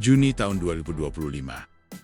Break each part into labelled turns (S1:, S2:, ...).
S1: Juni tahun 2025.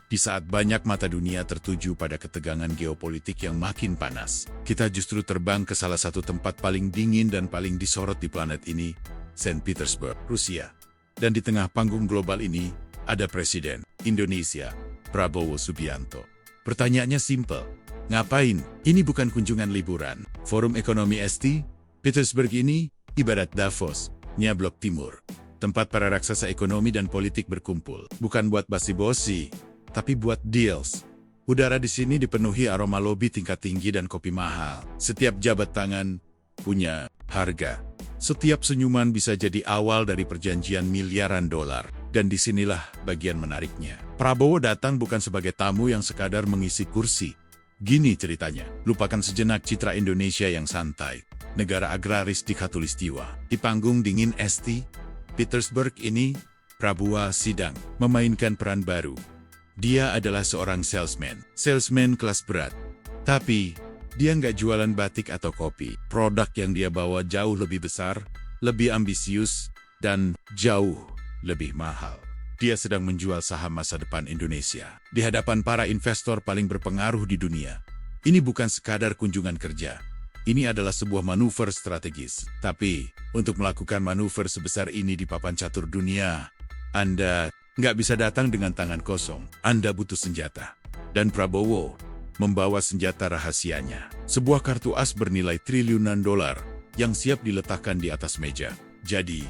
S1: Di saat banyak mata dunia tertuju pada ketegangan geopolitik yang makin panas, kita justru terbang ke salah satu tempat paling dingin dan paling disorot di planet ini, Saint Petersburg, Rusia. Dan di tengah panggung global ini, ada Presiden Indonesia, Prabowo Subianto. Pertanyaannya simpel, ngapain? Ini bukan kunjungan liburan. Forum Ekonomi St. Petersburg ini ibarat Davos-nya Blok Timur. Tempat para raksasa ekonomi dan politik berkumpul. Bukan buat basi-bosi, tapi buat deals. Udara di sini dipenuhi aroma lobi tingkat tinggi dan kopi mahal. Setiap jabat tangan punya harga. Setiap senyuman bisa jadi awal dari perjanjian miliaran dolar. Dan disinilah bagian menariknya. Prabowo datang bukan sebagai tamu yang sekadar mengisi kursi. Gini ceritanya, lupakan sejenak citra Indonesia yang santai. Negara agraris di Khatulistiwa. Di panggung dingin St. Petersburg ini, Prabowo sedang memainkan peran baru. Dia adalah seorang salesman kelas berat. Tapi, dia nggak jualan batik atau kopi. Produk yang dia bawa jauh lebih besar, lebih ambisius, dan jauh lebih mahal. Dia sedang menjual saham masa depan Indonesia di hadapan para investor paling berpengaruh di dunia. Ini bukan sekadar kunjungan kerja. Ini adalah sebuah manuver strategis. Tapi, untuk melakukan manuver sebesar ini di papan catur dunia, Anda nggak bisa datang dengan tangan kosong. Anda butuh senjata. Dan Prabowo membawa senjata rahasianya. Sebuah kartu as bernilai triliunan dolar yang siap diletakkan di atas meja. Jadi,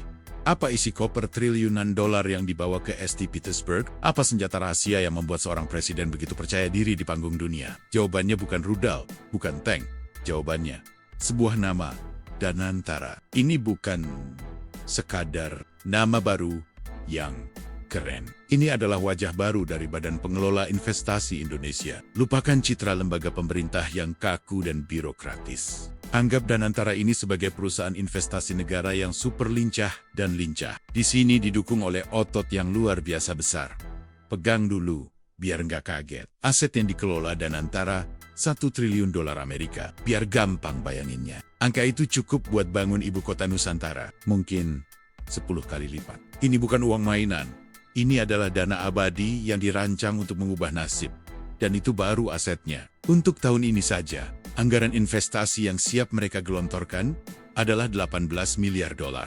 S1: apa isi koper triliunan dolar yang dibawa ke St. Petersburg? Apa senjata rahasia yang membuat seorang presiden begitu percaya diri di panggung dunia? Jawabannya bukan rudal, bukan tank. Jawabannya, sebuah nama, Danantara. Ini bukan sekadar nama baru yang keren. Ini adalah wajah baru dari Badan Pengelola Investasi Indonesia. Lupakan citra lembaga pemerintah yang kaku dan birokratis. Anggap Danantara ini sebagai perusahaan investasi negara yang super lincah dan lincah. Di sini didukung oleh otot yang luar biasa besar. Pegang dulu, biar nggak kaget. Aset yang dikelola Danantara, 1 triliun dolar Amerika. Biar gampang bayanginnya. Angka itu cukup buat bangun ibu kota Nusantara. Mungkin 10 kali lipat. Ini bukan uang mainan. Ini adalah dana abadi yang dirancang untuk mengubah nasib. Dan itu baru asetnya. Untuk tahun ini saja, anggaran investasi yang siap mereka gelontorkan adalah 18 miliar dolar.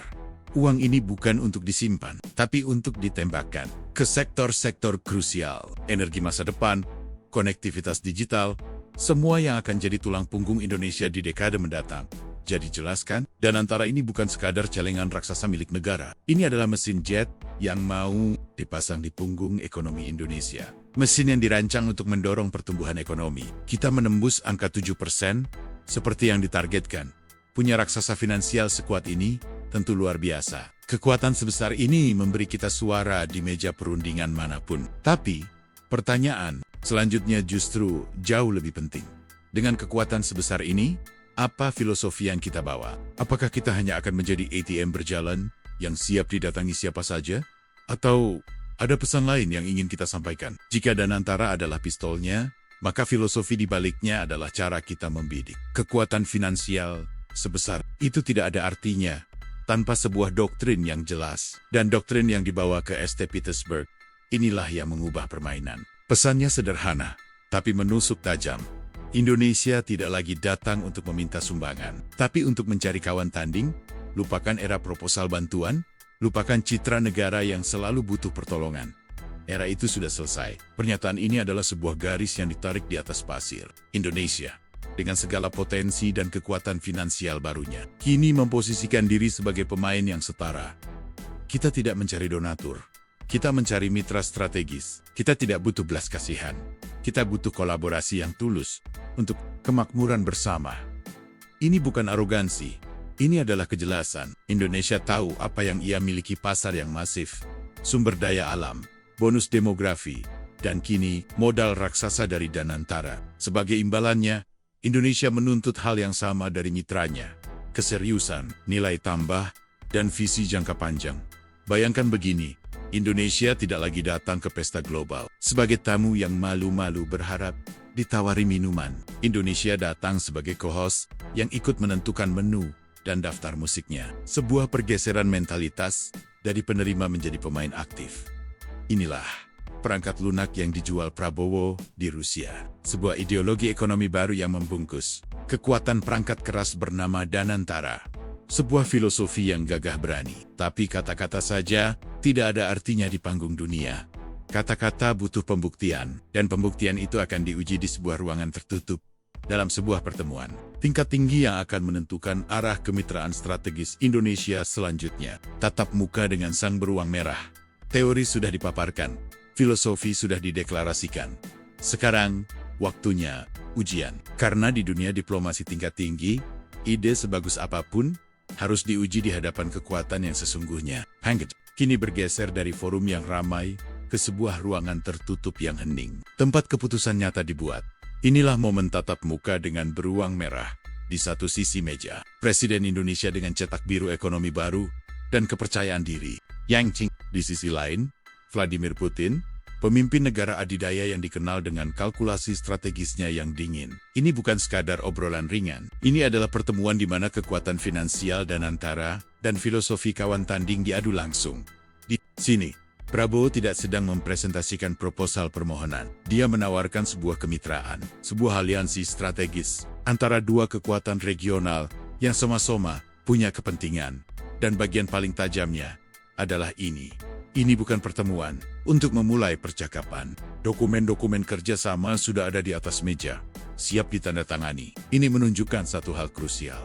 S1: Uang ini bukan untuk disimpan, tapi untuk ditembakkan ke sektor-sektor krusial. Energi masa depan, konektivitas digital, semua yang akan jadi tulang punggung Indonesia di dekade mendatang. Jadi jelaskan, Danantara ini bukan sekadar celengan raksasa milik negara. Ini adalah mesin jet yang mau dipasang di punggung ekonomi Indonesia. Mesin yang dirancang untuk mendorong pertumbuhan ekonomi. Kita menembus angka 7%, seperti yang ditargetkan. Punya raksasa finansial sekuat ini, tentu luar biasa. Kekuatan sebesar ini memberi kita suara di meja perundingan manapun. Tapi, pertanyaan selanjutnya justru jauh lebih penting. Dengan kekuatan sebesar ini, apa filosofi yang kita bawa? Apakah kita hanya akan menjadi ATM berjalan yang siap didatangi siapa saja? Atau ada pesan lain yang ingin kita sampaikan? Jika Danantara adalah pistolnya, maka filosofi di baliknya adalah cara kita membidik. Kekuatan finansial sebesar itu tidak ada artinya tanpa sebuah doktrin yang jelas. Dan doktrin yang dibawa ke St. Petersburg, inilah yang mengubah permainan. Pesannya sederhana, tapi menusuk tajam. Indonesia tidak lagi datang untuk meminta sumbangan, tapi untuk mencari kawan tanding. Lupakan era proposal bantuan, lupakan citra negara yang selalu butuh pertolongan. Era itu sudah selesai. Pernyataan ini adalah sebuah garis yang ditarik di atas pasir. Indonesia, dengan segala potensi dan kekuatan finansial barunya, kini memposisikan diri sebagai pemain yang setara. Kita tidak mencari donatur. Kita mencari mitra strategis. Kita tidak butuh belas kasihan. Kita butuh kolaborasi yang tulus untuk kemakmuran bersama. Ini bukan arogansi. Ini adalah kejelasan. Indonesia tahu apa yang ia miliki: pasar yang masif, sumber daya alam, bonus demografi, dan kini modal raksasa dari Danantara. Sebagai imbalannya, Indonesia menuntut hal yang sama dari mitranya: keseriusan, nilai tambah, dan visi jangka panjang. Bayangkan begini, Indonesia tidak lagi datang ke pesta global sebagai tamu yang malu-malu berharap ditawari minuman. Indonesia datang sebagai co-host yang ikut menentukan menu dan daftar musiknya. Sebuah pergeseran mentalitas dari penerima menjadi pemain aktif. Inilah perangkat lunak yang dijual Prabowo di Rusia. Sebuah ideologi ekonomi baru yang membungkus kekuatan perangkat keras bernama Danantara. Sebuah filosofi yang gagah berani. Tapi kata-kata saja tidak ada artinya di panggung dunia. Kata-kata butuh pembuktian, dan pembuktian itu akan diuji di sebuah ruangan tertutup. Dalam sebuah pertemuan tingkat tinggi yang akan menentukan arah kemitraan strategis Indonesia selanjutnya. Tatap muka dengan sang beruang merah. Teori sudah dipaparkan, filosofi sudah dideklarasikan. Sekarang, waktunya ujian. Karena di dunia diplomasi tingkat tinggi, ide sebagus apapun harus diuji di hadapan kekuatan yang sesungguhnya. Hangget kini bergeser dari forum yang ramai ke sebuah ruangan tertutup yang hening. Tempat keputusan nyata dibuat. Inilah momen tatap muka dengan beruang merah. Di satu sisi meja, Presiden Indonesia dengan cetak biru ekonomi baru dan kepercayaan diri. Yang Ching. Di sisi lain, Vladimir Putin, pemimpin negara adidaya yang dikenal dengan kalkulasi strategisnya yang dingin. Ini bukan sekadar obrolan ringan. Ini adalah pertemuan di mana kekuatan finansial Danantara dan filosofi kawan tanding diadu langsung. Di sini, Prabowo tidak sedang mempresentasikan proposal permohonan. Dia menawarkan sebuah kemitraan, sebuah aliansi strategis antara dua kekuatan regional yang sama-sama punya kepentingan. Dan bagian paling tajamnya adalah ini. Ini bukan pertemuan untuk memulai percakapan. Dokumen-dokumen kerjasama sudah ada di atas meja, siap ditandatangani. Ini menunjukkan satu hal krusial.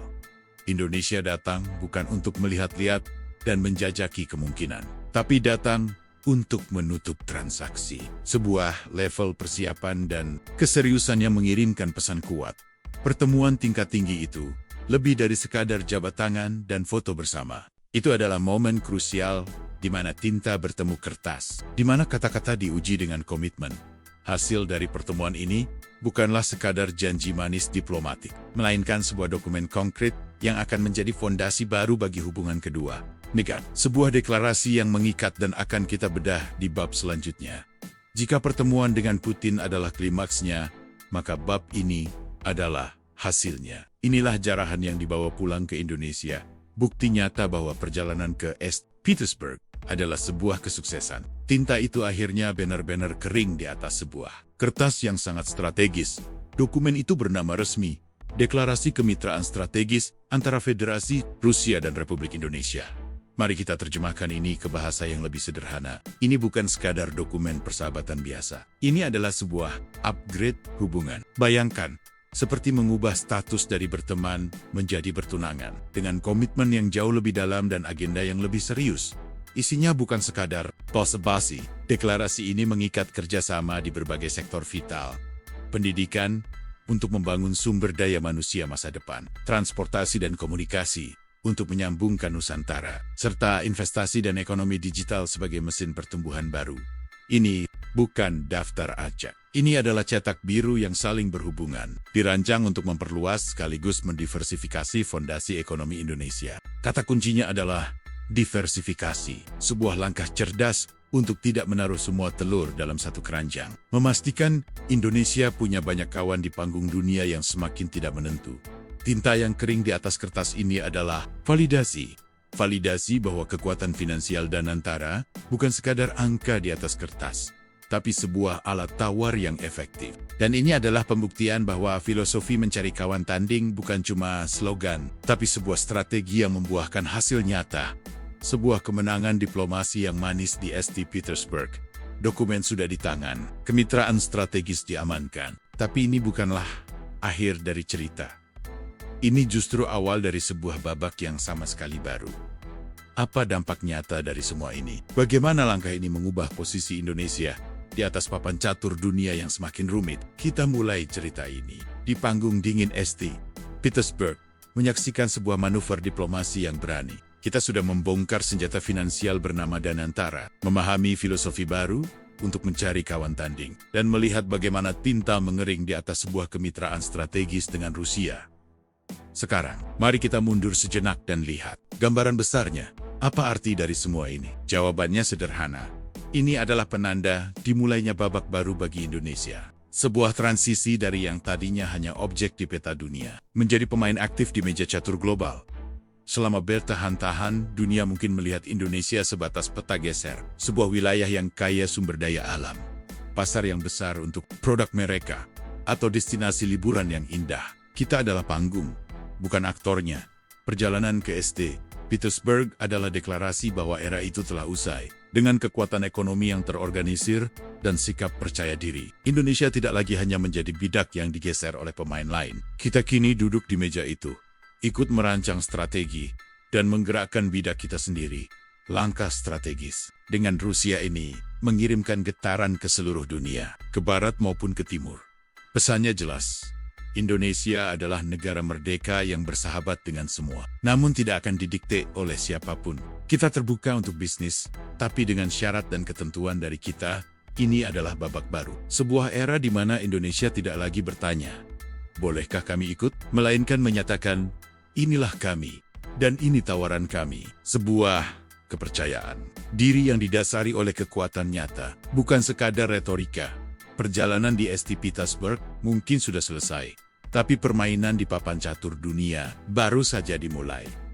S1: Indonesia datang bukan untuk melihat-lihat dan menjajaki kemungkinan, tapi datang untuk menutup transaksi. Sebuah level persiapan dan keseriusan yang mengirimkan pesan kuat. Pertemuan tingkat tinggi itu lebih dari sekadar jabat tangan dan foto bersama. Itu adalah momen krusial di mana tinta bertemu kertas, di mana kata-kata diuji dengan komitmen. Hasil dari pertemuan ini bukanlah sekadar janji manis diplomatik, melainkan sebuah dokumen konkret yang akan menjadi fondasi baru bagi hubungan kedua negara. Sebuah deklarasi yang mengikat dan akan kita bedah di bab selanjutnya. Jika pertemuan dengan Putin adalah klimaksnya, maka bab ini adalah hasilnya. Inilah jarahan yang dibawa pulang ke Indonesia. Bukti nyata bahwa perjalanan ke St. Petersburg adalah sebuah kesuksesan. Tinta itu akhirnya benar-benar kering di atas sebuah kertas yang sangat strategis. Dokumen itu bernama resmi, Deklarasi Kemitraan Strategis antara Federasi Rusia dan Republik Indonesia. Mari kita terjemahkan ini ke bahasa yang lebih sederhana. Ini bukan sekadar dokumen persahabatan biasa. Ini adalah sebuah upgrade hubungan. Bayangkan, seperti mengubah status dari berteman menjadi bertunangan, dengan komitmen yang jauh lebih dalam dan agenda yang lebih serius. Isinya bukan sekadar basa-basi. Deklarasi ini mengikat kerjasama di berbagai sektor vital. Pendidikan, untuk membangun sumber daya manusia masa depan. Transportasi dan komunikasi, untuk menyambungkan Nusantara. Serta investasi dan ekonomi digital sebagai mesin pertumbuhan baru. Ini bukan daftar acak. Ini adalah cetak biru yang saling berhubungan, dirancang untuk memperluas sekaligus mendiversifikasi fondasi ekonomi Indonesia. Kata kuncinya adalah diversifikasi, sebuah langkah cerdas untuk tidak menaruh semua telur dalam satu keranjang. Memastikan Indonesia punya banyak kawan di panggung dunia yang semakin tidak menentu. Tinta yang kering di atas kertas ini adalah validasi. Validasi bahwa kekuatan finansial Danantara bukan sekadar angka di atas kertas, tapi sebuah alat tawar yang efektif. Dan ini adalah pembuktian bahwa filosofi mencari kawan tanding bukan cuma slogan, tapi sebuah strategi yang membuahkan hasil nyata. Sebuah kemenangan diplomasi yang manis di St. Petersburg. Dokumen sudah di tangan, kemitraan strategis diamankan. Tapi ini bukanlah akhir dari cerita. Ini justru awal dari sebuah babak yang sama sekali baru. Apa dampak nyata dari semua ini? Bagaimana langkah ini mengubah posisi Indonesia di atas papan catur dunia yang semakin rumit? Kita mulai cerita ini di panggung dingin St. Petersburg, menyaksikan sebuah manuver diplomasi yang berani. Kita sudah membongkar senjata finansial bernama Danantara, memahami filosofi baru untuk mencari kawan tanding, dan melihat bagaimana tinta mengering di atas sebuah kemitraan strategis dengan Rusia. Sekarang, mari kita mundur sejenak dan lihat gambaran besarnya. Apa arti dari semua ini? Jawabannya sederhana. Ini adalah penanda dimulainya babak baru bagi Indonesia. Sebuah transisi dari yang tadinya hanya objek di peta dunia, menjadi pemain aktif di meja catur global. Selama bertahan-tahan, dunia mungkin melihat Indonesia sebatas peta geser, sebuah wilayah yang kaya sumber daya alam, pasar yang besar untuk produk mereka, atau destinasi liburan yang indah. Kita adalah panggung, bukan aktornya. Perjalanan ke St. Petersburg adalah deklarasi bahwa era itu telah usai. Dengan kekuatan ekonomi yang terorganisir dan sikap percaya diri, Indonesia tidak lagi hanya menjadi bidak yang digeser oleh pemain lain. Kita kini duduk di meja itu, ikut merancang strategi, dan menggerakkan bidak kita sendiri. Langkah strategis dengan Rusia ini mengirimkan getaran ke seluruh dunia, ke barat maupun ke timur. Pesannya jelas, Indonesia adalah negara merdeka yang bersahabat dengan semua, namun tidak akan didikte oleh siapapun. Kita terbuka untuk bisnis, tapi dengan syarat dan ketentuan dari kita. Ini adalah babak baru, sebuah era di mana Indonesia tidak lagi bertanya, "Bolehkah kami ikut?" Melainkan menyatakan, "Inilah kami, dan ini tawaran kami." Sebuah kepercayaan diri yang didasari oleh kekuatan nyata, bukan sekadar retorika. Perjalanan di St. Petersburg mungkin sudah selesai, tapi permainan di papan catur dunia baru saja dimulai.